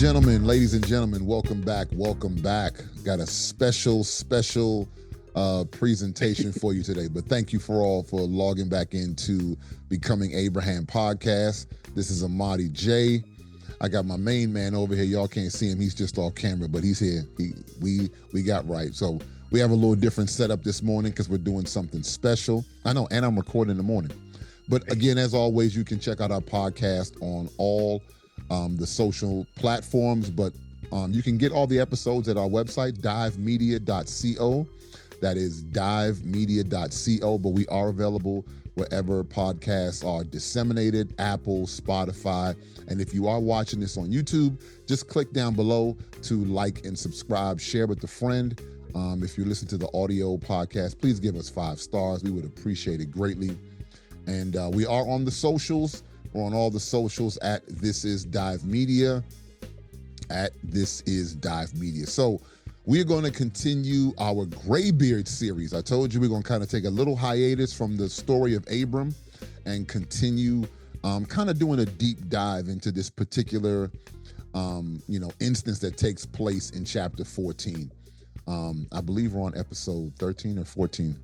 ladies and gentlemen, welcome back. Got a special presentation for you today. But thank you for logging back into Becoming Abraham podcast. This is Amadi J. I got my main man over here. Y'all can't see him. He's just off camera, but he's here. We got right. So we have a little different setup this morning because we're doing something special. I know, and I'm recording in the morning. But again, as always, you can check out our podcast on all the social platforms, but you can get all the episodes at our website, divemedia.co. That is divemedia.co, but we are available wherever podcasts are disseminated, Apple, Spotify. And if you are watching this on YouTube, just click down below to like and subscribe, share with a friend. If you listen to the audio podcast, please give us 5 stars. We would appreciate it greatly. And we are on the socials. We're on all the socials at This Is Dive Media, So we're going to continue our Greybeard series. I told you we're going to kind of take a little hiatus from the story of Abram and continue kind of doing a deep dive into this particular, instance that takes place in chapter 14. I believe we're on episode 13 or 14.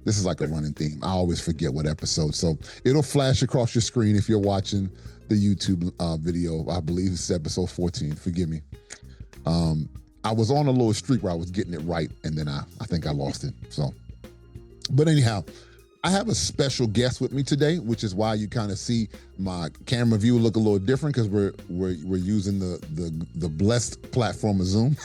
This is like a running theme. I always forget what episode. So it'll flash across your screen if you're watching the YouTube video. I believe it's episode 14. Forgive me. I was on a little streak where I was getting it right, and then I think I lost it. So, but anyhow, I have a special guest with me today, which is why you kind of see my camera view look a little different, because we're using the blessed platform of Zoom.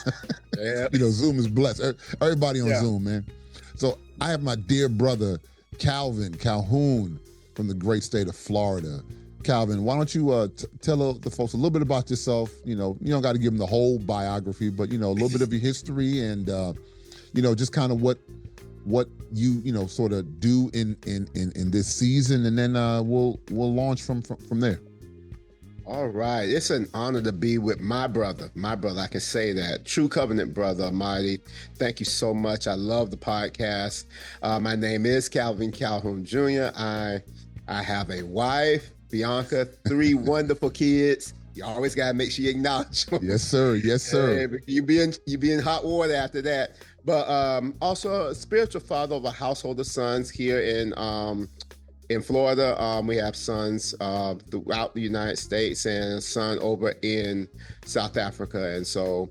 Yeah. Zoom is blessed. Everybody on Zoom, man. So I have my dear brother, Calhoun, from the great state of Florida. Calvin, why don't you tell the folks a little bit about yourself? You don't got to give them the whole biography, but, a little bit of your history and, just kind of what you, sort of do in this season. And then we'll launch from there. All right. It's an honor to be with my brother. I can say that. True covenant brother, Amadi. Thank you so much. I love the podcast. My name is Calvin Calhoun Jr. I have a wife, Bianca, 3 wonderful kids. You always got to make sure you acknowledge them. Yes, sir. You be in hot water after that. But also a spiritual father of a household of sons here in Florida. We have sons throughout the United States and a son over in South Africa. And so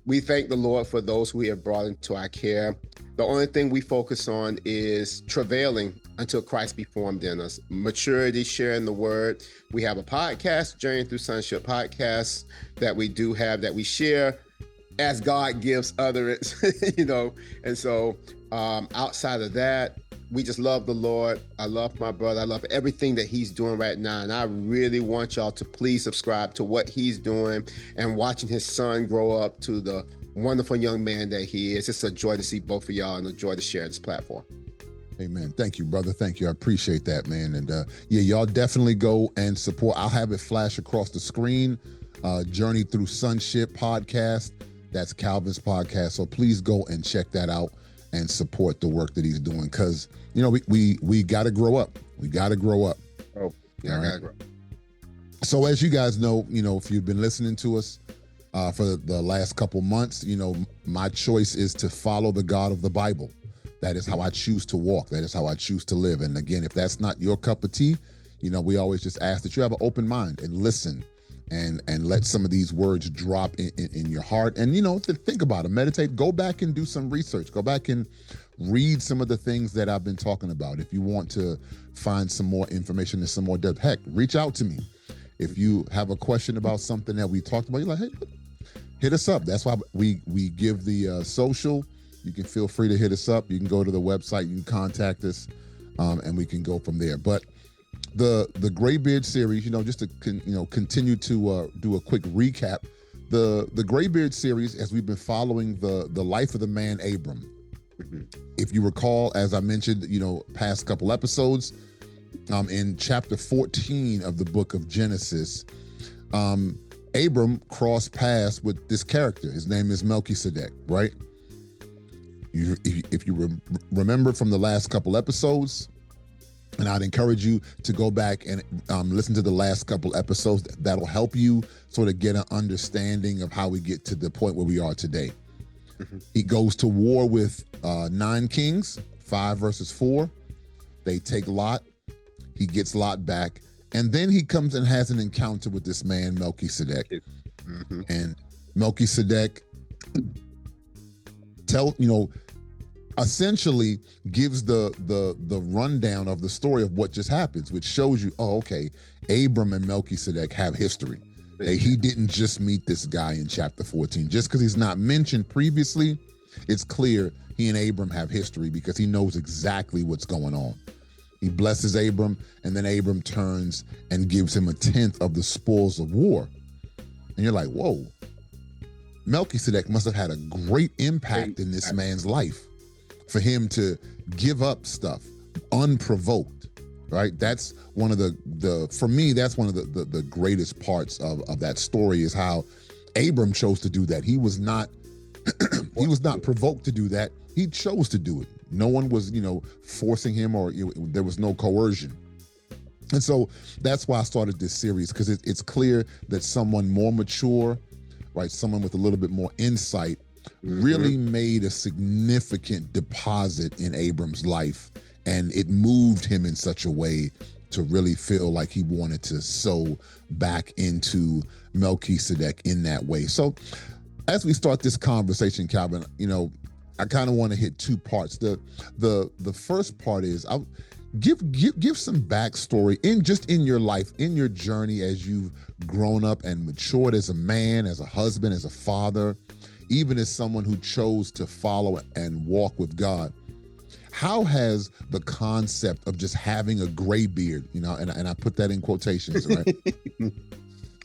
we thank the Lord for those who we have brought into our care. The only thing we focus on is travailing until Christ be formed in us. Maturity, sharing the word. We have a podcast, Journey Through Sonship podcast, that we do have, that we share as God gives utterance, And so outside of that, we just love the Lord. I love my brother. I love everything that he's doing right now. And I really want y'all to please subscribe to what he's doing and watching his son grow up to the wonderful young man that he is. It's a joy to see both of y'all and a joy to share this platform. Amen. Thank you, brother. Thank you. I appreciate that, man. And y'all definitely go and support. I'll have it flash across the screen. Journey Through Sonship podcast. That's Calvin's podcast. So please go and check that out and support the work that he's doing. Because, we got to grow up. We got to grow up. Oh, yeah, I got to grow up. So as you guys know, if you've been listening to us for the last couple months, my choice is to follow the God of the Bible. That is how I choose to walk. That is how I choose to live. And again, if that's not your cup of tea, we always just ask that you have an open mind and listen and let some of these words drop in your heart. And, to think about it, meditate, go back and do some research. Go back and read some of the things that I've been talking about. If you want to find some more information and some more depth, heck, reach out to me. If you have a question about something that we talked about, you're like, hey, hit us up. That's why we give the social. You can feel free to hit us up. You can go to the website, you can contact us, and we can go from there. But the Greybeard series, just to continue to do a quick recap. The Greybeard series, as we've been following the life of the man Abram. Mm-hmm. If you recall, as I mentioned, past couple episodes, in chapter 14 of the book of Genesis, Abram crossed paths with this character. His name is Melchizedek, right? If you remember from the last couple episodes, And I'd encourage you to go back and listen to the last couple episodes. That'll help you sort of get an understanding of how we get to the point where we are today. He goes to war with 9 kings, 5 versus 4. They take Lot. He gets Lot back. And then he comes and has an encounter with this man, Melchizedek. And Melchizedek essentially gives the rundown of the story of what just happens, which shows you, oh, okay, Abram and Melchizedek have history. He didn't just meet this guy in chapter 14. Just because he's not mentioned previously, it's clear he and Abram have history because he knows exactly what's going on. He blesses Abram, and then Abram turns and gives him 1/10 of the spoils of war. And you're like, whoa, Melchizedek must have had a great impact in this man's life for him to give up stuff unprovoked. Right, that's one of for me, that's one of the greatest parts of that story is how Abram chose to do that. He was not he was not provoked to do that. He chose to do it. No one was, forcing him, or there was no coercion. And so that's why I started this series, because it's clear that someone more mature, right, someone with a little bit more insight, really made a significant deposit in Abram's life. And it moved him in such a way to really feel like he wanted to sow back into Melchizedek in that way. So as we start this conversation, Calvin, I kind of want to hit 2 parts. The first part is I'll give some backstory in your life, in your journey as you've grown up and matured as a man, as a husband, as a father, even as someone who chose to follow and walk with God. How has the concept of just having a gray beard, and I put that in quotations, right?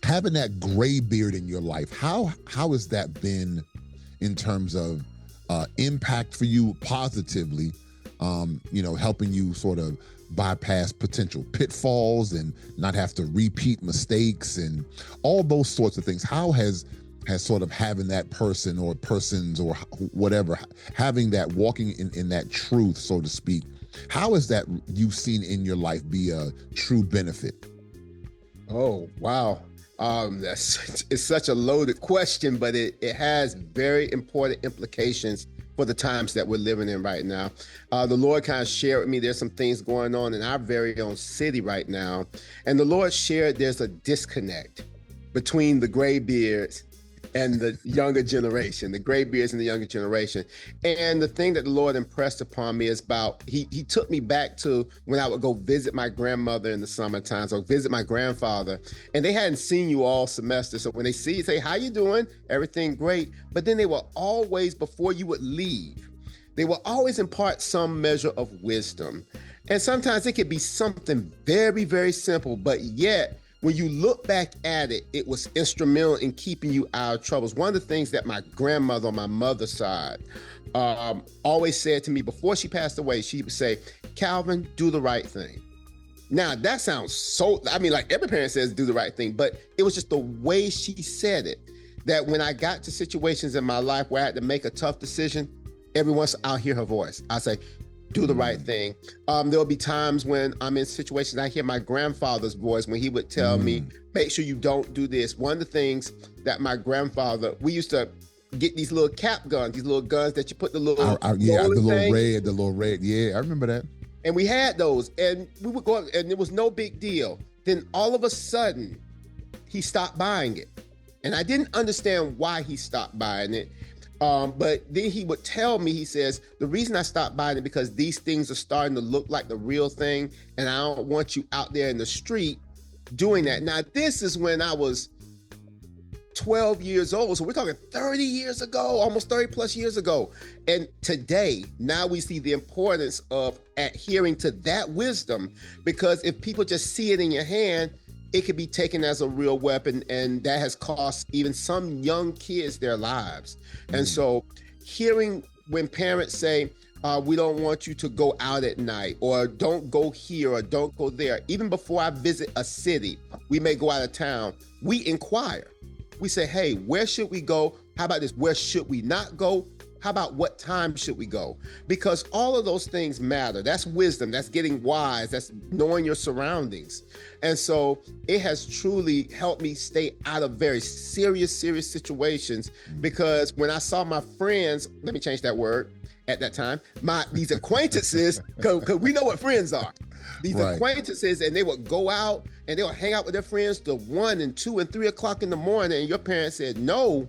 Having that gray beard in your life, how has that been in terms of impact for you positively, helping you sort of bypass potential pitfalls and not have to repeat mistakes and all those sorts of things? How has sort of having that person or persons or whatever, having that, walking in that truth, so to speak, how has that you've seen in your life be a true benefit? Oh, wow. It's such a loaded question, but it has very important implications for the times that we're living in right now. The Lord kind of shared with me, there's some things going on in our very own city right now. And the Lord shared there's a disconnect between the Greybeards and the younger generation, the Greybeards and the younger generation. And the thing that the Lord impressed upon me is about, he took me back to when I would go visit my grandmother in the summertime, or visit my grandfather, and they hadn't seen you all semester. So when they see you, say, how you doing? Everything great. But then they will always, before you would leave, they will always impart some measure of wisdom. And sometimes it could be something very, very simple, but yet, when you look back at it, it was instrumental in keeping you out of troubles. One of the things that my grandmother on my mother's side always said to me before she passed away, she would say, Calvin, do the right thing. Now, that sounds like every parent says do the right thing, but it was just the way she said it, that when I got to situations in my life where I had to make a tough decision, every once I'll hear her voice. I'll say, do the right thing. There'll be times when I'm in situations, I hear my grandfather's voice when he would tell me, make sure you don't do this. One of the things that my grandfather, we used to get these little cap guns, these little guns that you put the little the little red. Yeah, I remember that. And we had those, and we would go, and it was no big deal. Then all of a sudden, he stopped buying it. And I didn't understand why he stopped buying it. But then he would tell me, he says, the reason I stopped buying it because these things are starting to look like the real thing, and I don't want you out there in the street doing that. Now, this is when I was 12 years old. So we're talking 30 years ago, almost 30 plus years ago. And today, now we see the importance of adhering to that wisdom, because if people just see it in your hand, it could be taken as a real weapon, and that has cost even some young kids their lives. And so hearing when parents say, we don't want you to go out at night, or don't go here, or don't go there. Even before I visit a city, we may go out of town, we inquire. We say, hey, where should we go? How about this? Where should we not go? How about what time should we go? Because all of those things matter. That's wisdom. That's getting wise. That's knowing your surroundings. And so it has truly helped me stay out of very serious situations, because when I saw my friends, let me change that word, at that time, these acquaintances, because we know what friends are. These acquaintances, and they would go out and they would hang out with their friends till 1 and 2 and 3 o'clock in the morning. And your parents said, no,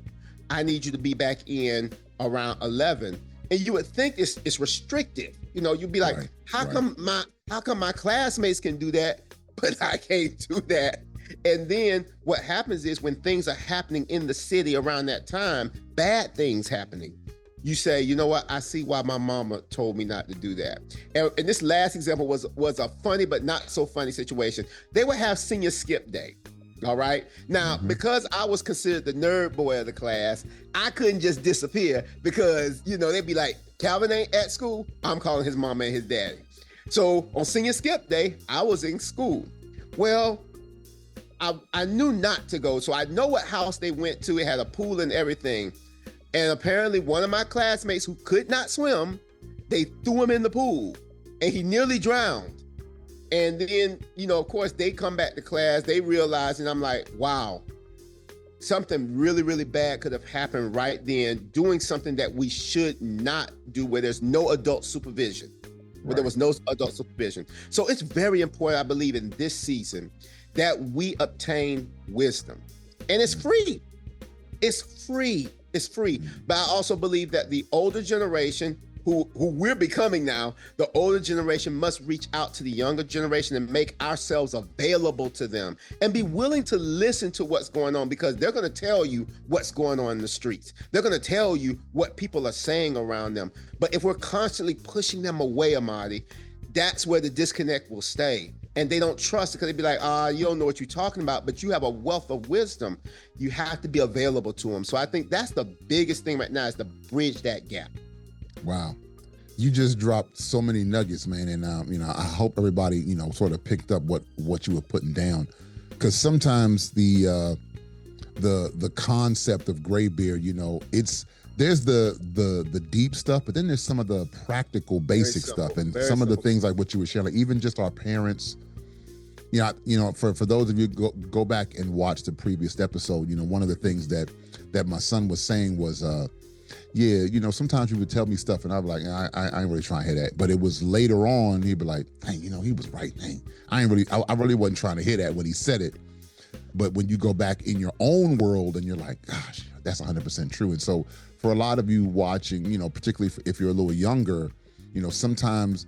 I need you to be back in around 11. And you would think it's restrictive. You know, you'd be like, how come my classmates can do that, but I can't do that? And then what happens is, when things are happening in the city around that time, bad things happening, you say, you know what? I see why my mama told me not to do that. And this last example was a funny but not so funny situation. They would have senior skip day. All right. Now, because I was considered the nerd boy of the class, I couldn't just disappear, because, you know, they'd be like, Calvin ain't at school. I'm calling his mama and his daddy. So on senior skip day, I was in school. Well, I knew not to go. So I know what house they went to. It had a pool and everything. And apparently one of my classmates who could not swim, they threw him in the pool and he nearly drowned. And then, you know, of course, they come back to class, they realize, and I'm like, wow, something really, really bad could have happened right then, doing something that we should not do, where there's no adult supervision, where there was no adult supervision. So it's very important, I believe, in this season that we obtain wisdom. And it's free. It's free. It's free. But I also believe that the older generation, who we're becoming now, the older generation must reach out to the younger generation and make ourselves available to them and be willing to listen to what's going on, because they're going to tell you what's going on in the streets. They're going to tell you what people are saying around them. But if we're constantly pushing them away, Amadi, that's where the disconnect will stay. And they don't trust it, because they'd be like, you don't know what you're talking about, but you have a wealth of wisdom. You have to be available to them. So I think that's the biggest thing right now, is to bridge that gap. Wow. You just dropped so many nuggets, man. And, you know, I hope everybody, you know, sort of picked up what you were putting down, because sometimes the concept of Greybeard, you know, there's the deep stuff, but then there's some of the practical basic stuff, and some of the things like what you were sharing, like even just our parents. You know, for those of you go back and watch the previous episode, you know, one of the things that my son was saying was, yeah, you know, sometimes you would tell me stuff and I'd be like, I ain't really trying to hear that. But it was later on, he'd be like, hey, you know, he was right. Hey, I really wasn't trying to hear that when he said it. But when you go back in your own world and you're like, gosh, that's 100% true. And so for a lot of you watching, you know, particularly if you're a little younger, you know, sometimes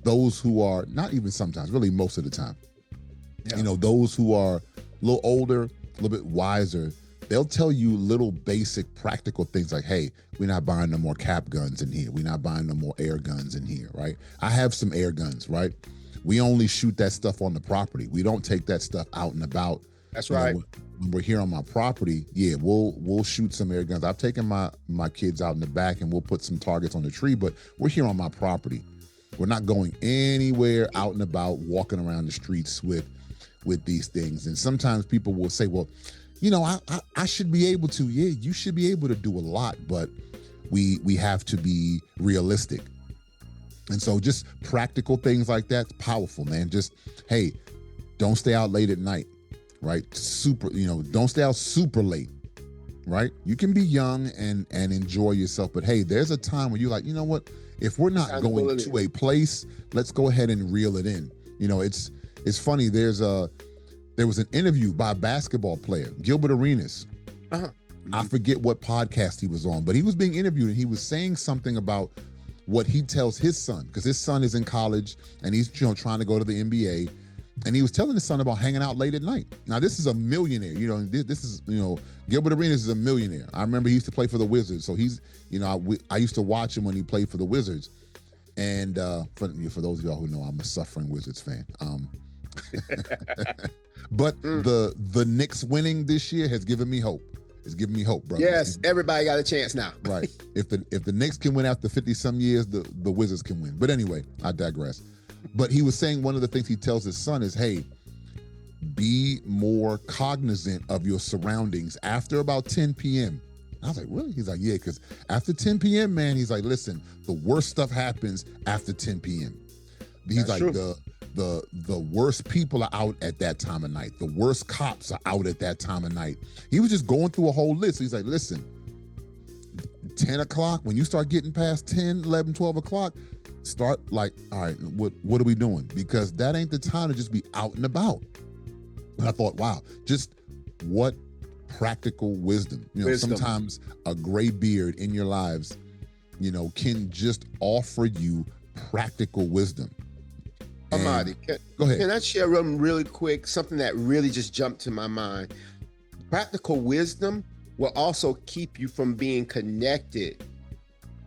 those who are, not even sometimes, really most of the time, you know, those who are a little older, a little bit wiser, they'll tell you little basic practical things like, hey, we're not buying no more cap guns in here. We're not buying no more air guns in here, right? I have some air guns, right? We only shoot that stuff on the property. We don't take that stuff out and about. That's right. When we're here on my property, yeah, we'll shoot some air guns. I've taken my kids out in the back and we'll put some targets on the tree, but we're here on my property. We're not going anywhere out and about, walking around the streets with these things. And sometimes people will say, well, you know, I should be able to. Yeah, you should be able to do a lot, but we have to be realistic. And so just practical things like that's powerful, man. Just, hey, don't stay out late at night, right? Don't stay out super late, right? You can be young and enjoy yourself, but hey, there's a time when you're like, you know what? If we're not going to a place, let's go ahead and reel it in. You know, it's funny. There was an interview by a basketball player, Gilbert Arenas. I forget what podcast he was on, but he was being interviewed and he was saying something about what he tells his son, because his son is in college and he's trying to go to the NBA. And he was telling his son about hanging out late at night. Now, this is a millionaire. You know, this is, you know, Gilbert Arenas is a millionaire. I remember he used to play for the Wizards. So he's, you know, I used to watch him when he played for the Wizards. And for those of y'all who know, I'm a suffering Wizards fan. But the Knicks winning this year has given me hope. It's giving me hope, brother. Yes, everybody got a chance now. Right. If the Knicks can win after 50-some years, the Wizards can win. But anyway, I digress. But he was saying one of the things he tells his son is, hey, be more cognizant of your surroundings after about 10 p.m. I was like, really? He's like, yeah, because after 10 p.m., man, he's like, listen, the worst stuff happens after 10 p.m. He's That's like, true. the worst people are out at that time of night. The worst cops are out at that time of night. He was just going through a whole list. He's like, listen, 10 o'clock, when you start getting past 10, 11, 12 o'clock, start like, all right, what are we doing? Because that ain't the time to just be out and about. And I thought, wow, just what practical wisdom. Sometimes a gray beard in your lives, can just offer you practical wisdom. Amadi, Go ahead. Can I share really quick something that really just jumped to my mind? Practical wisdom will also keep you from being connected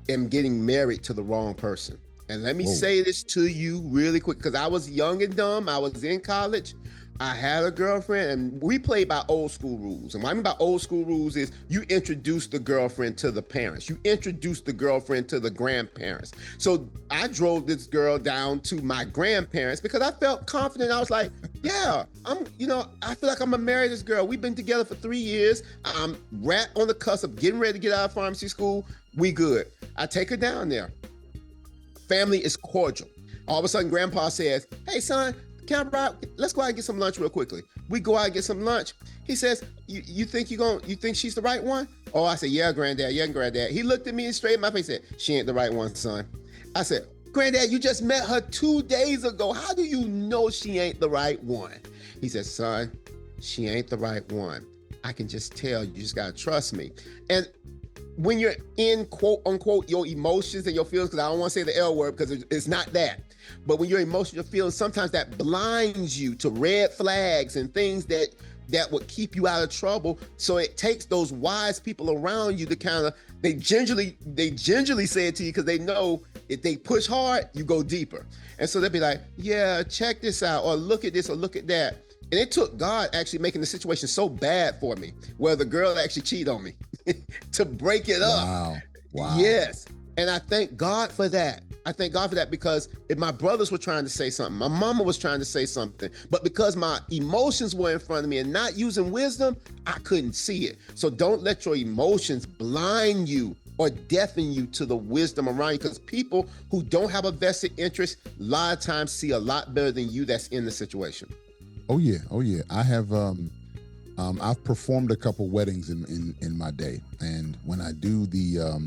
and getting married to the wrong person. And let me say this to you really quick, because I was young and dumb. I was in college. I had a girlfriend, and we played by old school rules. And what I mean by old school rules is you introduce the girlfriend to the parents. You introduce the girlfriend to the grandparents. So I drove this girl down to my grandparents because I felt confident. I was like, yeah, I feel like I'm gonna marry this girl. We've been together for 3 years. I'm right on the cusp of getting ready to get out of pharmacy school. We good. I take her down there. Family is cordial. All of a sudden, grandpa says, hey, son, let's go out and get some lunch real quickly. We go out and get some lunch. He says, you think she's the right one? Oh, I said, yeah, granddad. He looked at me straight in my face and said, she ain't the right one, son. I said, granddad, you just met her 2 days ago. How do you know she ain't the right one? He said, son, she ain't the right one. I can just tell. You just gotta trust me. And when you're in quote unquote your emotions and your feelings, because I don't want to say the L word because it's not that, but when your emotional feelings, sometimes that blinds you to red flags and things that would keep you out of trouble. So it takes those wise people around you to they gingerly say it to you because they know if they push hard, you go deeper. And so they'll be like, yeah, check this out, or look at this, or look at that. And it took God actually making the situation so bad for me, where the girl actually cheated on me to break it up. Wow. Yes. And I thank God for that. Because if my brothers were trying to say something, my mama was trying to say something, but because my emotions were in front of me and not using wisdom, I couldn't see it. So don't let your emotions blind you or deafen you to the wisdom around you, because people who don't have a vested interest a lot of times see a lot better than you that's in the situation. Oh yeah. I have I've performed a couple weddings in my day, and when I do the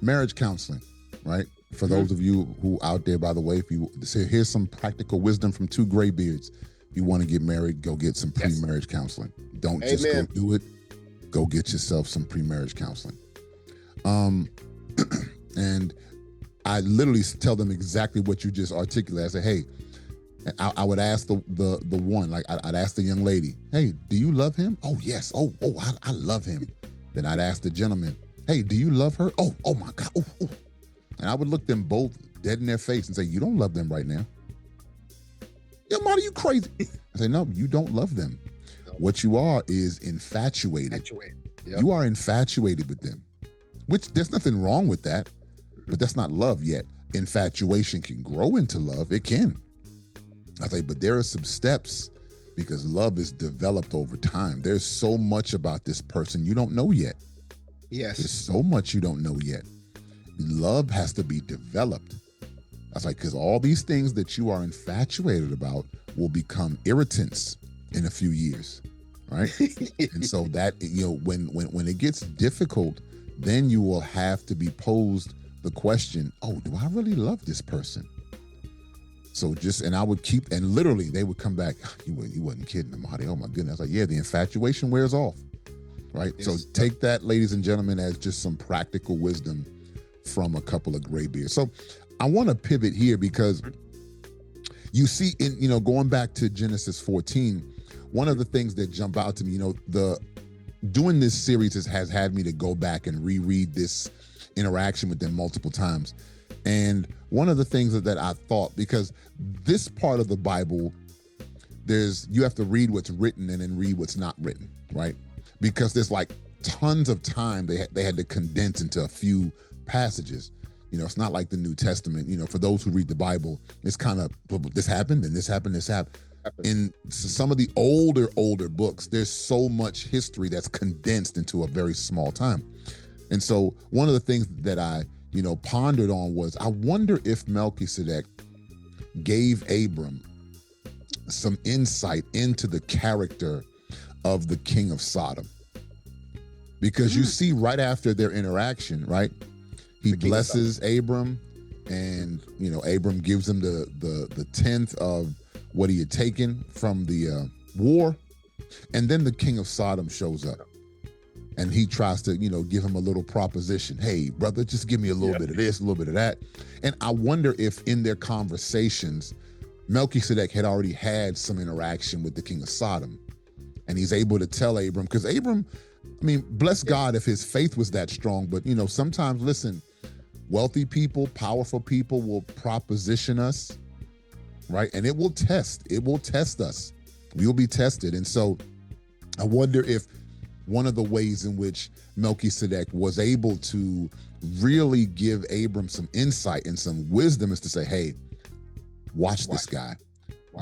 marriage counseling, right? For those of you who out there, by the way, if you say here's some practical wisdom from two Greybeards, if you want to get married, go get some pre-marriage counseling. Don't just go do it. Go get yourself some pre-marriage counseling. And I literally tell them exactly what you just articulated. I say, hey. I would ask the one, like I'd ask the young lady, hey, do you love him? Oh, yes. Oh, I love him. Then I'd ask the gentleman, hey, do you love her? Oh my God. Oh. And I would look them both dead in their face and say, you don't love them right now. Yo, Marty, you crazy. I say, no, you don't love them. What you are is infatuated. Yep. You are infatuated with them, which there's nothing wrong with that, but that's not love yet. Infatuation can grow into love. It can. I say, but there are some steps, because love is developed over time. There's so much about this person you don't know yet. Yes. There's so much you don't know yet. Love has to be developed. That's like, because all these things that you are infatuated about will become irritants in a few years, right? And so that, when it gets difficult, then you will have to be posed the question, oh, do I really love this person? So and I would keep, and literally they would come back, he wasn't kidding, Amadi. Oh my goodness. I was like, yeah, the infatuation wears off, right? Yes. So take that, ladies and gentlemen, as just some practical wisdom from a couple of Greybeards. So I want to pivot here because you see, going back to Genesis 14, one of the things that jump out to me, doing this series has had me to go back and reread this interaction with them multiple times. And one of the things that I thought, because this part of the Bible, you have to read what's written and then read what's not written, right? Because there's like tons of time they had to condense into a few passages. It's not like the New Testament. For those who read the Bible, it's kind of, this happened and this happened, this happened. In some of the older books, there's so much history that's condensed into a very small time. And so one of the things that I, pondered on was, I wonder if Melchizedek gave Abram some insight into the character of the king of Sodom. Because you see right after their interaction, right? He blesses Abram, and Abram gives him the tenth of what he had taken from the war. And then the king of Sodom shows up. And he tries to, give him a little proposition. Hey, brother, just give me a little bit of this, a little bit of that. And I wonder if in their conversations, Melchizedek had already had some interaction with the king of Sodom. And he's able to tell Abram, because Abram, bless God if his faith was that strong. But, sometimes, listen, wealthy people, powerful people will proposition us, right? And it will test us. We'll be tested. And so I wonder if one of the ways in which Melchizedek was able to really give Abram some insight and some wisdom is to say, hey, watch this guy.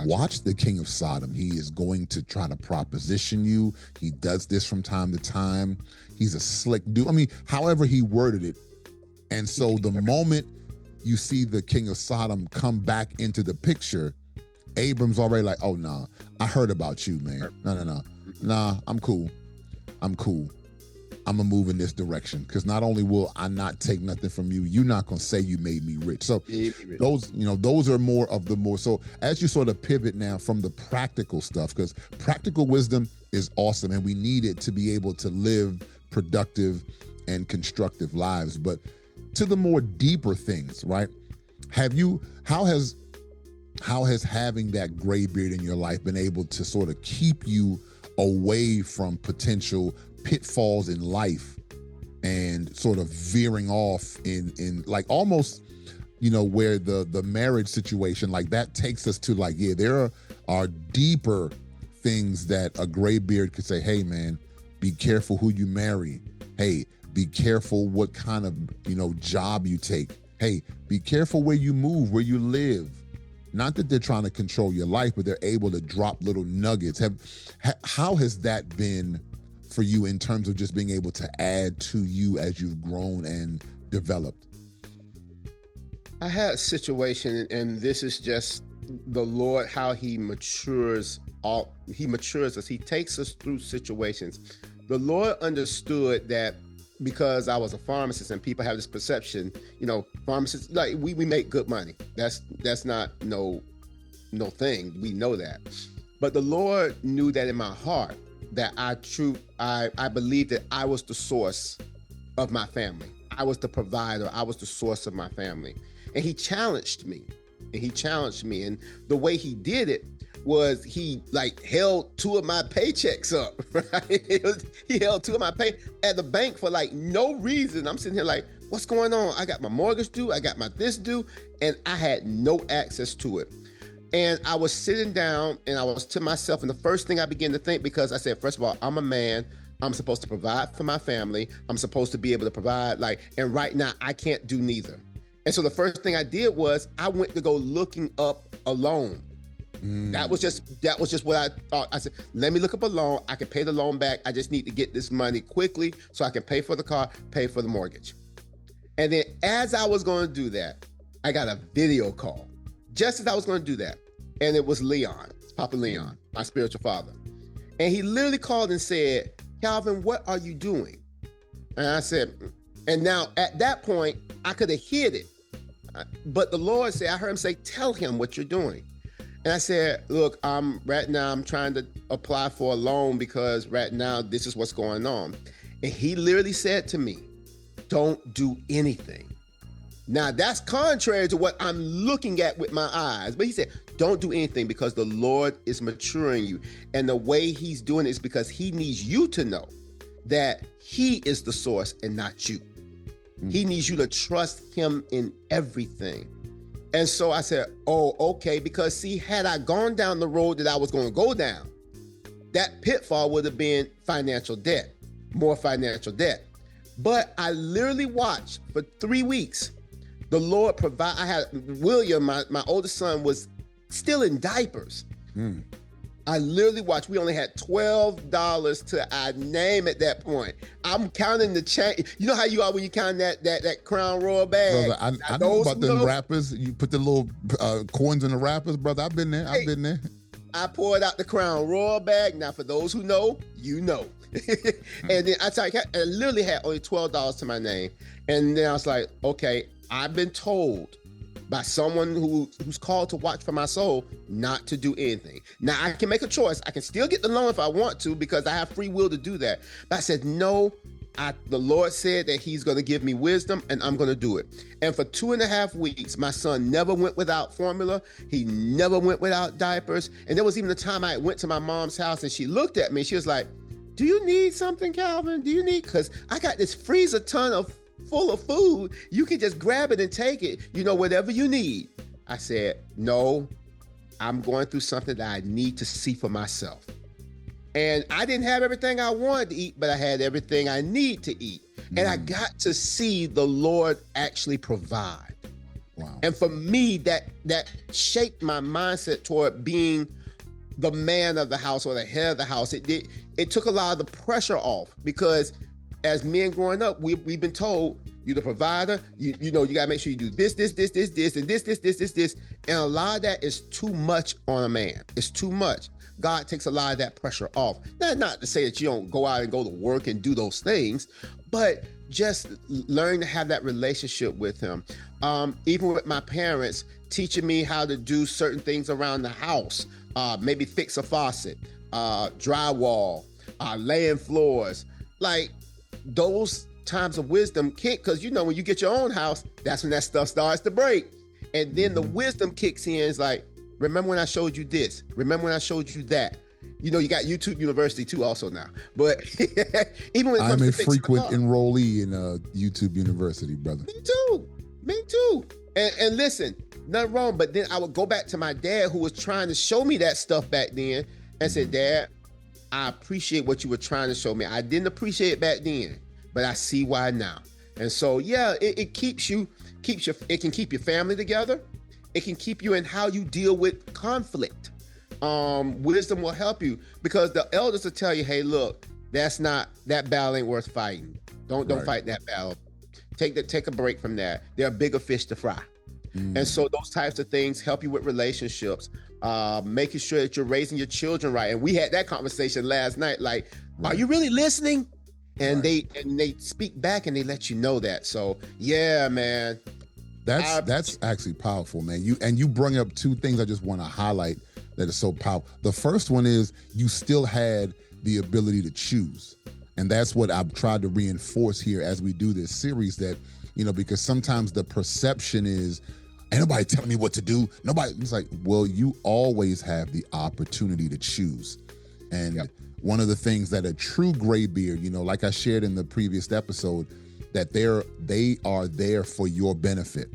Watch the king of Sodom. He is going to try to proposition you. He does this from time to time. He's a slick dude. However he worded it. And so the moment you see the king of Sodom come back into the picture, Abram's already like, oh, nah, I heard about you, man. No. Nah, I'm cool. I'm gonna move in this direction, because not only will I not take nothing from you, you're not gonna say you made me rich. So those are more of the more. So as you sort of pivot now from the practical stuff, because practical wisdom is awesome and we need it to be able to live productive and constructive lives. But to the more deeper things, right? How has having that gray beard in your life been able to sort of keep you away from potential pitfalls in life and sort of veering off in like almost, where the marriage situation, like that takes us to like, there are deeper things that a gray beard could say, hey man, be careful who you marry. Hey, be careful what kind of, job you take. Hey, be careful where you move, where you live. Not that they're trying to control your life, but they're able to drop little nuggets. How has that been for you in terms of just being able to add to you as you've grown and developed? I had a situation, and this is just the Lord, how he matures us. He takes us through situations. The Lord understood that, because I was a pharmacist and people have this perception, pharmacists, like we make good money. That's not no thing. We know that. But the Lord knew that in my heart, that I believed that I was the source of my family. I was the provider. I was the source of my family. And he challenged me. And the way he did it was he held two of my paychecks up, right? He held two of my pay at the bank for no reason. I'm sitting here like, what's going on? I got my mortgage due, I got my this due, and I had no access to it. And I was sitting down and I was to myself, and the first thing I began to think, because I said, first of all, I'm a man, I'm supposed to provide for my family, I'm supposed to be able to provide, and right now I can't do neither. And so the first thing I did was I went to go looking up a loan. That was just what I thought. I said, let me look up a loan. I can pay the loan back. I just need to get this money quickly so I can pay for the car, pay for the mortgage. And then as I was going to do that, I got a video call just as I was going to do that. And it was Leon, Papa Leon, my spiritual father. And he literally called and said, Calvin, what are you doing? And I said, and now at that point, I could have hid it. But the Lord said, I heard him say, tell him what you're doing. And I said, look, right now I'm trying to apply for a loan because right now this is what's going on. And he literally said to me, don't do anything. Now that's contrary to what I'm looking at with my eyes. But he said, don't do anything because the Lord is maturing you. And the way he's doing it is because he needs you to know that he is the source and not you. He needs you to trust him in everything. And so I said, oh, okay, because see, had I gone down the road that I was going to go down, that pitfall would have been financial debt, more financial debt. But I literally watched for 3 weeks. The Lord provide. I had William, my oldest son, was still in diapers. I literally watched. We only had $12 to our name at that point. I'm counting the change. You know how you are when you count that Crown Royal bag. Brother, I know about them wrappers. You put the little coins in the wrappers, brother. I've been there. I've been there. I poured out the Crown Royal bag. Now, for those who know, you know. And then I literally had only $12 to my name. And then I was like, okay, I've been told by someone who's called to watch for my soul not to do anything. Now, I can make a choice. I can still get the loan if I want to because I have free will to do that. But I said, no, the Lord said that he's going to give me wisdom and I'm going to do it. And for 2.5 weeks, my son never went without formula. He never went without diapers. And there was even a time I went to my mom's house and she looked at me. She was like, do you need something, Calvin? Do you need? Because I got this freezer full of food. You can just grab it and take it, whatever you need. I said, no, I'm going through something that I need to see for myself. And I didn't have everything I wanted to eat, but I had everything I need to eat. And I got to see the Lord actually provide. Wow. And for me, that shaped my mindset toward being the man of the house or the head of the house. It took a lot of the pressure off because as men growing up, we've been told you're the provider. You gotta make sure you do this, and this. And a lot of that is too much on a man. It's too much. God takes a lot of that pressure off. Not to say that you don't go out and go to work and do those things, but just learn to have that relationship with him. Even with my parents, teaching me how to do certain things around the house, maybe fix a faucet, drywall, laying floors, like those times of wisdom kick, because when you get your own house, that's when that stuff starts to break. And then the wisdom kicks in. It's like, remember when I showed you this? Remember when I showed you that? You got YouTube University too also now. But even when it comes I'm a to frequent enrollee in YouTube University, brother. Me too. And listen, nothing wrong, but then I would go back to my dad who was trying to show me that stuff back then and said, Dad, I appreciate what you were trying to show me. I didn't appreciate it back then, but I see why now. And so, yeah, it it can keep your family together. It can keep you in how you deal with conflict. Wisdom will help you because the elders will tell you, hey, look, that battle ain't worth fighting. Don't fight that battle. Take a break from that. There are bigger fish to fry. And so those types of things help you with relationships, making sure that you're raising your children right. And we had that conversation last night. Like, are you really listening? And they speak back and they let you know that. So yeah, man. That's actually powerful, man. You bring up two things I just want to highlight that is so powerful. The first one is you still had the ability to choose. And that's what I've tried to reinforce here as we do this series, that, because sometimes the perception is, ain't nobody telling me what to do. It's like, well, you always have the opportunity to choose. And one of the things that a true graybeard, like I shared in the previous episode, that they are there for your benefit.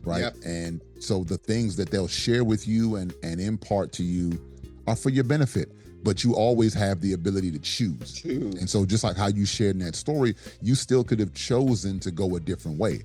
Right. Yep. And so the things that they'll share with you and impart to you are for your benefit, but you always have the ability to choose. And so just like how you shared in that story, you still could have chosen to go a different way.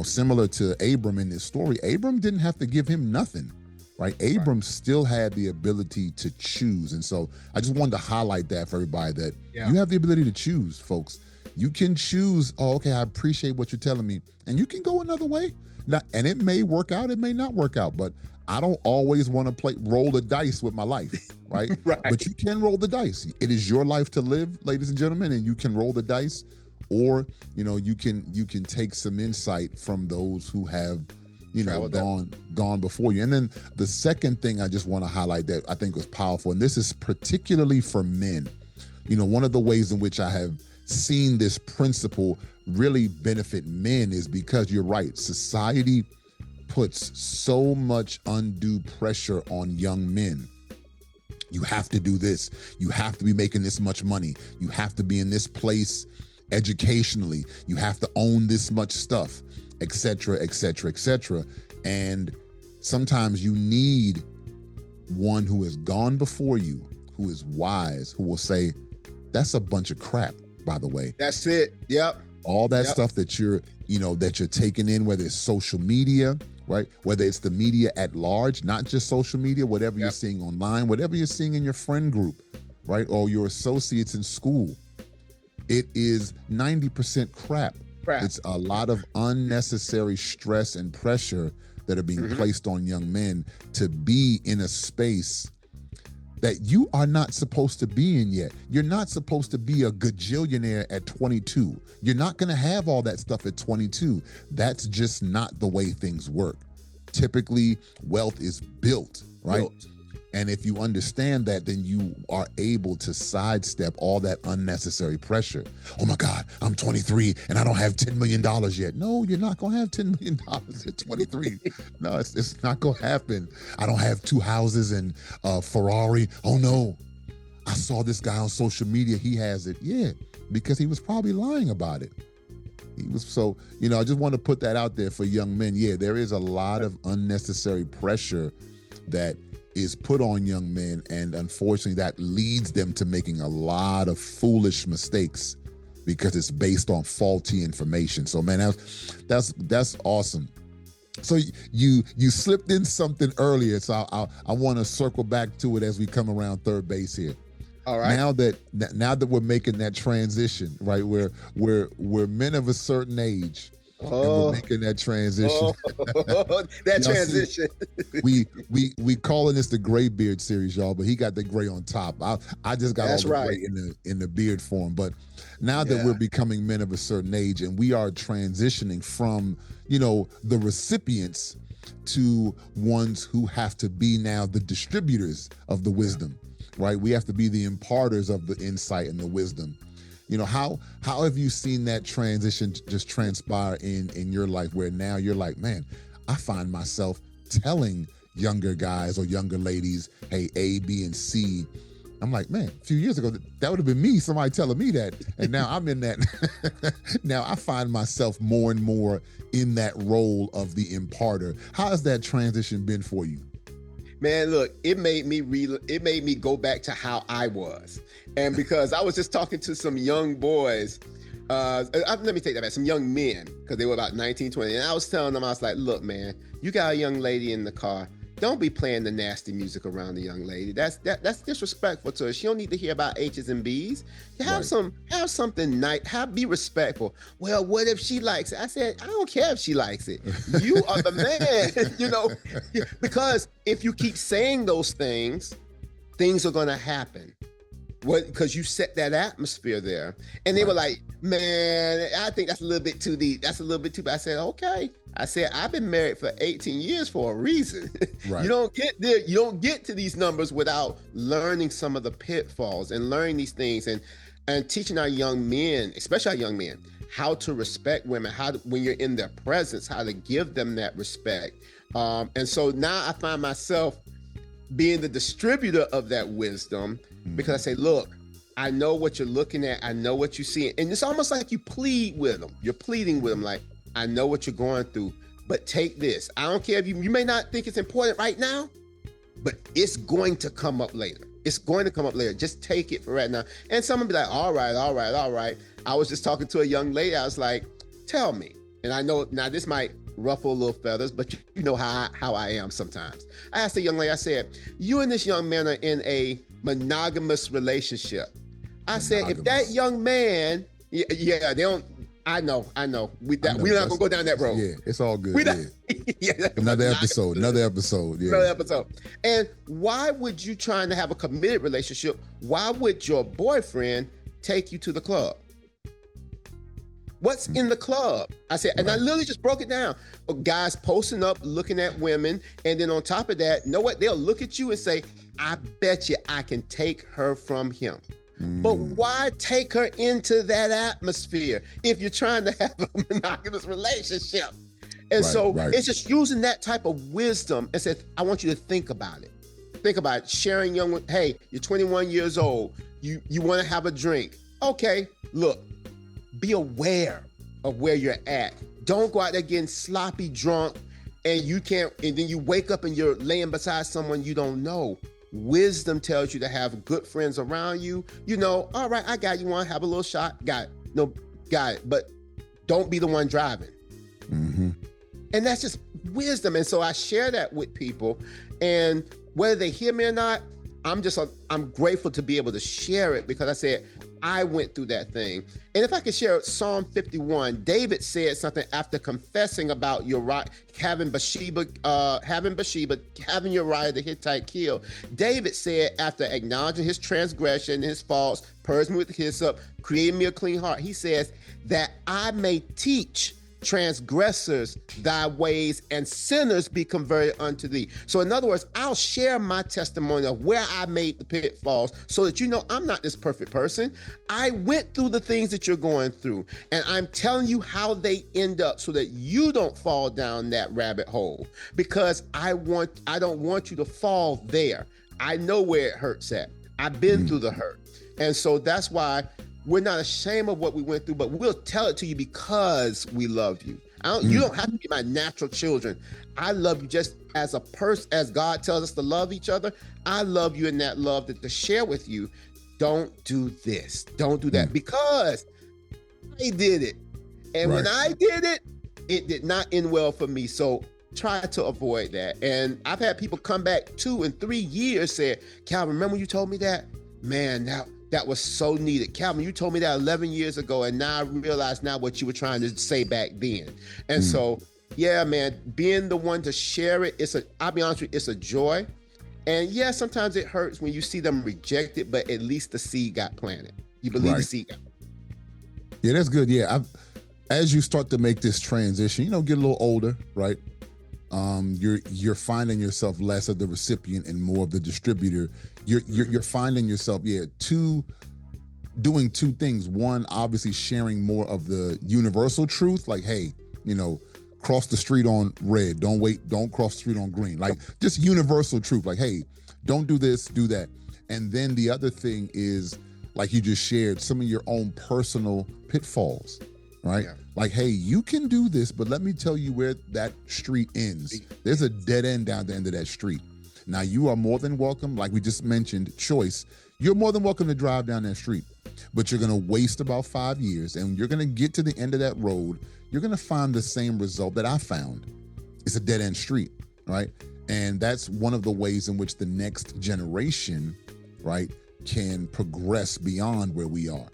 Similar to Abram in this story, Abram didn't have to give him nothing, right? Abram still had the ability to choose. And so I just wanted to highlight that for everybody, that you have the ability to choose, folks. You can choose, okay, I appreciate what you're telling me, and you can go another way. Now, and it may work out, it may not work out, but I don't always want to roll the dice with my life, right? But you can roll the dice. It is your life to live, ladies and gentlemen, and you can roll the dice, or you can take some insight from those who have gone before you. And then the second thing I just want to highlight that I think was powerful, and this is particularly for men. One of the ways in which I have seen this principle really benefit men is because you're right. Society puts so much undue pressure on young men. You have to do this. You have to be making this much money. You have to be in this place educationally. You have to own this much stuff, etc., etc., etc. And sometimes you need one who has gone before you, who is wise, who will say, that's a bunch of crap, by the way. That's it. Yep. All that stuff that you're taking in, whether it's social media, right? Whether it's the media at large, not just social media, whatever you're seeing online, whatever you're seeing in your friend group, right? Or your associates in school, it is 90% crap. It's a lot of unnecessary stress and pressure that are being placed on young men to be in a space that you are not supposed to be in yet. You're not supposed to be a gajillionaire at 22. You're not gonna have all that stuff at 22. That's just not the way things work. Typically, wealth is built, right? And if you understand that, then you are able to sidestep all that unnecessary pressure. Oh my God, I'm 23 and I don't have $10 million yet. No, you're not gonna have $10 million at 23. No, it's not gonna happen. I don't have 2 houses and a Ferrari. Oh no, I saw this guy on social media, he has it. Yeah, because he was probably lying about it. He was, so, I just want to put that out there for young men. Yeah, there is a lot of unnecessary pressure that is put on young men, and unfortunately that leads them to making a lot of foolish mistakes because it's based on faulty information. So man, that's awesome. So you slipped in something earlier, so I want to circle back to it as we come around third base here. All right. Now that we're making that transition, right? We're men of a certain age. And we're making that transition. That transition. See, we calling this the Greybeard series, y'all, but he got the gray on top. I just got all the gray in the beard form. But now that we're becoming men of a certain age and we are transitioning from, the recipients to ones who have to be now the distributors of the wisdom, right? We have to be the imparters of the insight and the wisdom. How have you seen that transition just transpire in your life, where now you're like, man, I find myself telling younger guys or younger ladies, hey, A, B, and C. I'm like, man, a few years ago, that would have been me, somebody telling me that. And now I'm in that. Now I find myself more and more in that role of the imparter. How has that transition been for you? Man, look, it made me go back to how I was. And because I was just talking to some young boys, let me take that back, some young men, because they were about 19, 20. And I was telling them, I was like, look, man, you got a young lady in the car. Don't be playing the nasty music around the young lady. That's disrespectful to her. She don't need to hear about H's and B's. Have something nice. Be respectful. Well, what if she likes it? I said, I don't care if she likes it. You are the man, because if you keep saying those things are gonna happen. What? Because you set that atmosphere there. And they were like, man, I think that's a little bit too deep. That's a little bit too bad. I said, okay. I said, I've been married for 18 years for a reason. Right. You don't get there. You don't get to these numbers without learning some of the pitfalls and learning these things and teaching our young men, especially our young men, how to respect women, when you're in their presence, how to give them that respect. And so now I find myself being the distributor of that wisdom, because I say, look, I know what you're looking at. I know what you're seeing. And it's almost like you plead with them. You're pleading with them like, I know what you're going through, but take this. I don't care if you may not think it's important right now, but it's going to come up later. It's going to come up later. Just take it for right now. And someone be like, all right. I was just talking to a young lady. I was like, tell me. And I know now this might ruffle little feathers, but you know how I am sometimes. I asked the young lady, I said, you and this young man are in a monogamous relationship. I said, if that young man, they don't, I know. We're not gonna go down that road. Yeah, it's all good. Another episode. And why would you trying to have a committed relationship? Why would your boyfriend take you to the club? What's in the club? I said, and I literally just broke it down. Guys posting up, looking at women, and then on top of that, you know what? They'll look at you and say, I bet you I can take her from him. But why take her into that atmosphere if you're trying to have a monogamous relationship? And it's just using that type of wisdom and said, I want you to think about it. Think about it. Sharing hey, you're 21 years old. You want to have a drink. Okay, look, be aware of where you're at. Don't go out there getting sloppy drunk and then you wake up and you're laying beside someone you don't know. Wisdom tells you to have good friends around you. All right, I got you. Want to have a little shot? Got it. But don't be the one driving. And that's just wisdom. And so I share that with people, and whether they hear me or not, I'm grateful to be able to share it, because I said I went through that thing. And if I could share Psalm 51, David said something after confessing about Uriah, having Uriah the Hittite killed. David said, after acknowledging his transgression, his faults, purge me with hyssop, create me a clean heart, he says, that I may teach transgressors thy ways, and sinners be converted unto thee. So in other words, I'll share my testimony of where I made the pitfalls, so that you know I'm not this perfect person. I went through the things that you're going through, and I'm telling you how they end up, so that you don't fall down that rabbit hole, because I don't want you to fall there. I know where it hurts at. I've been through the hurt. And so that's why we're not ashamed of what we went through, but we'll tell it to you because we love you. You don't have to be my natural children. I love you just as a person, as God tells us to love each other. I love you in that love, that to share with you. Don't do this. Don't do that, because I did it. And when I did it, it did not end well for me. So try to avoid that. And I've had people come back 2 and 3 years say, Calvin, remember when you told me that? Man, that was so needed. Calvin, you told me that 11 years ago, and now I realize now what you were trying to say back then. And so, yeah, man, being the one to share it, I'll be honest with you, it's a joy. And yeah, sometimes it hurts when you see them reject it, but at least the seed got planted. You believe the seed got planted. Yeah, that's good. Yeah, as you start to make this transition, get a little older, right? You're finding yourself less of the recipient and more of the distributor. You're finding yourself, doing two things. One, obviously sharing more of the universal truth, like, hey, cross the street on red. Don't cross the street on green. Like, just universal truth. Like, hey, don't do this, do that. And then the other thing is, like you just shared, some of your own personal pitfalls, right? Yeah. Like, hey, you can do this, but let me tell you where that street ends. There's a dead end down the end of that street. Now, you are more than welcome, like we just mentioned, choice. You're more than welcome to drive down that street, but you're going to waste about 5 years, and you're going to get to the end of that road. You're going to find the same result that I found. It's a dead end street, right? And that's one of the ways in which the next generation, right, can progress beyond where we are,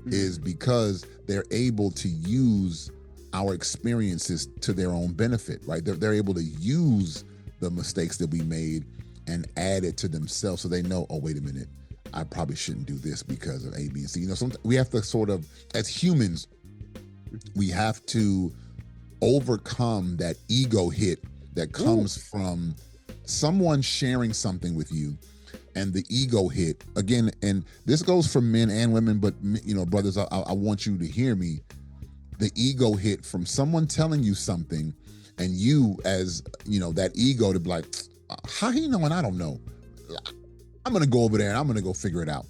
is because they're able to use our experiences to their own benefit, right? They're able to use the mistakes that we made and add it to themselves, so they know, oh, wait a minute, I probably shouldn't do this because of A, B, and C. Sometimes we have to sort of, as humans, we have to overcome that ego hit that comes from someone sharing something with you, and the ego hit again. And this goes for men and women, but brothers, I want you to hear me. The ego hit from someone telling you something, and you, as that ego, to be like, how he know and I don't know. I'm gonna go over there and I'm gonna go figure it out.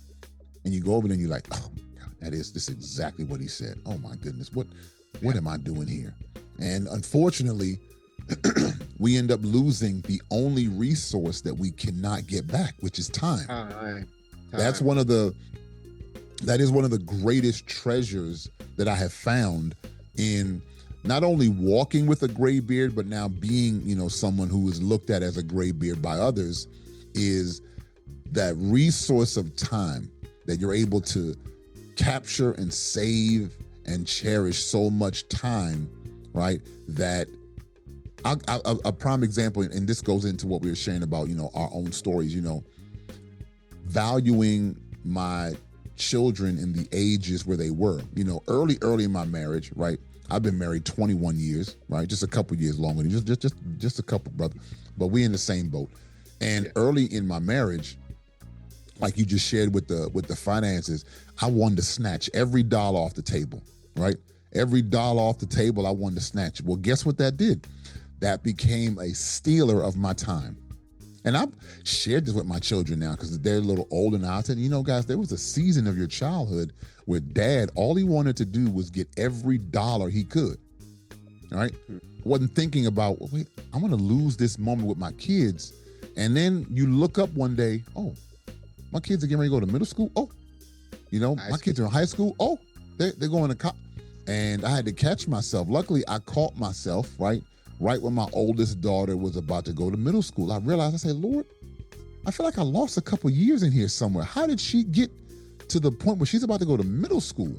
And you go over there and you're like, oh my God, this is exactly what he said. Oh my goodness, what am I doing here? And unfortunately, we end up losing the only resource that we cannot get back, which is time. That is one of the greatest treasures that I have found in not only walking with a graybeard, but now being, someone who is looked at as a graybeard by others, is that resource of time that you're able to capture and save and cherish so much time, right? That a prime example, and this goes into what we were sharing about, our own stories, valuing my children in the ages where they were, early in my marriage, right? I've been married 21 years, right? Just a couple years longer, just a couple, brother, but we in the same boat. And early in my marriage, like you just shared with the finances, I wanted to snatch every dollar off the table, right? Every dollar off the table, I wanted to snatch. Well, guess what that did? That became a stealer of my time. And I've shared this with my children now because they're a little older now. I said, guys, there was a season of your childhood where dad, all he wanted to do was get every dollar he could, all right? Wasn't thinking about, wait, I'm gonna lose this moment with my kids. And then you look up one day, oh, my kids are getting ready to go to middle school. Oh, my kids are in high school. Oh, they're going to college. And I had to catch myself. Luckily, I caught myself, right? right when my oldest daughter was about to go to middle school, I realized, I said, Lord, I feel like I lost a couple years in here somewhere. How did she get to the point where she's about to go to middle school?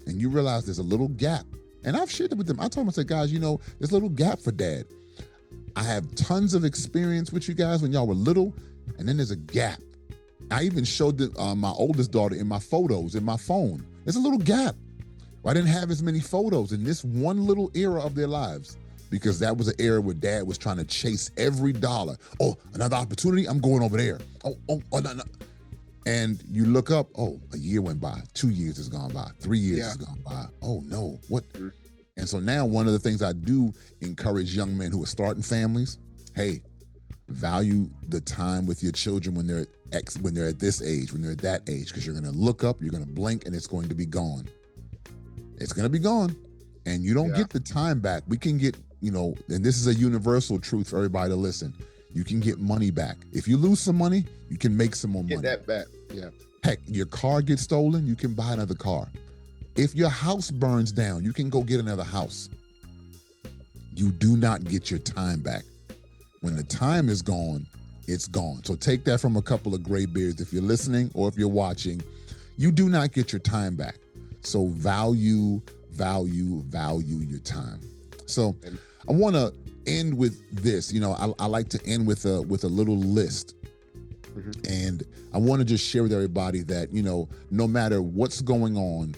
And you realize there's a little gap. And I've shared it with them. I told them, I said, guys, you know, there's a little gap for dad. I have tons of experience with you guys when y'all were little, and then there's a gap. I even showed my oldest daughter in my photos in my phone. There's a little gap. I didn't have as many photos in this one little era of their lives, because that was an era where dad was trying to chase every dollar. Oh, another opportunity? I'm going over there. Oh, no. And you look up, oh, a year went by, 2 years has gone by, 3 years has gone by. Oh no, what? And so now one of the things I do encourage young men who are starting families, hey, value the time with your children when they're at this age, when they're at that age, because you're gonna look up, you're gonna blink, and it's going to be gone. It's gonna be gone. And you don't get the time back. We can get, you know, and this is a universal truth for everybody to listen. You can get money back. If you lose some money, you can make some more money. Get that back, yeah. Heck, your car gets stolen, you can buy another car. If your house burns down, you can go get another house. You do not get your time back. When the time is gone, it's gone. So take that from a couple of graybeards. If you're listening or if you're watching, you do not get your time back. So value your time. So I want to end with this. You know, I like to end with a little list. And I want to just share with everybody that, you know, no matter what's going on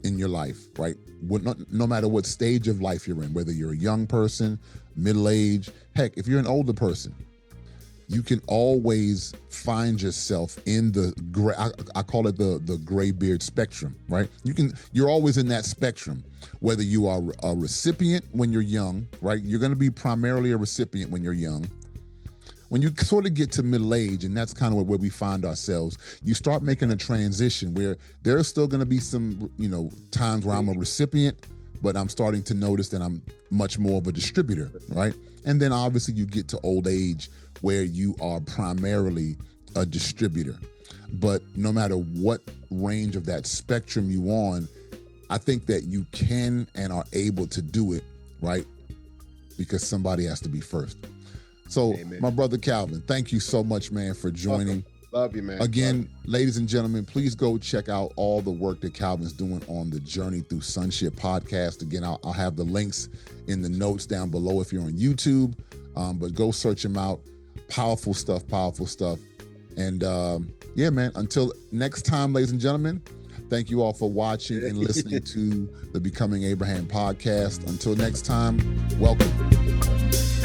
in your life, right? No matter what stage of life you're in, whether you're a young person, middle-aged, heck, if you're an older person, you can always find yourself in the gray, I call it the graybeard spectrum, right? You're always in that spectrum, whether you are a recipient when you're young, right? You're going to be primarily a recipient when you're young. When you sort of get to middle age, and that's kind of where we find ourselves, you start making a transition where there's still going to be some, you know, times where I'm a recipient, but I'm starting to notice that I'm much more of a distributor, right? And then obviously you get to old age where you are primarily a distributor. But no matter what range of that spectrum you on, I think that you can and are able to do it, right? Because somebody has to be first. So, Amen. My brother Calvin, thank you so much, man, for joining. Love you, man. Again, ladies and gentlemen, please go check out all the work that Calvin's doing on the Journey Through Sonship podcast. Again, I'll have the links in the notes down below if you're on YouTube, but go search him out. Powerful stuff. And yeah, man, until next time, ladies and gentlemen, thank you all for watching and listening to the Becoming Abraham podcast. Until next time, welcome.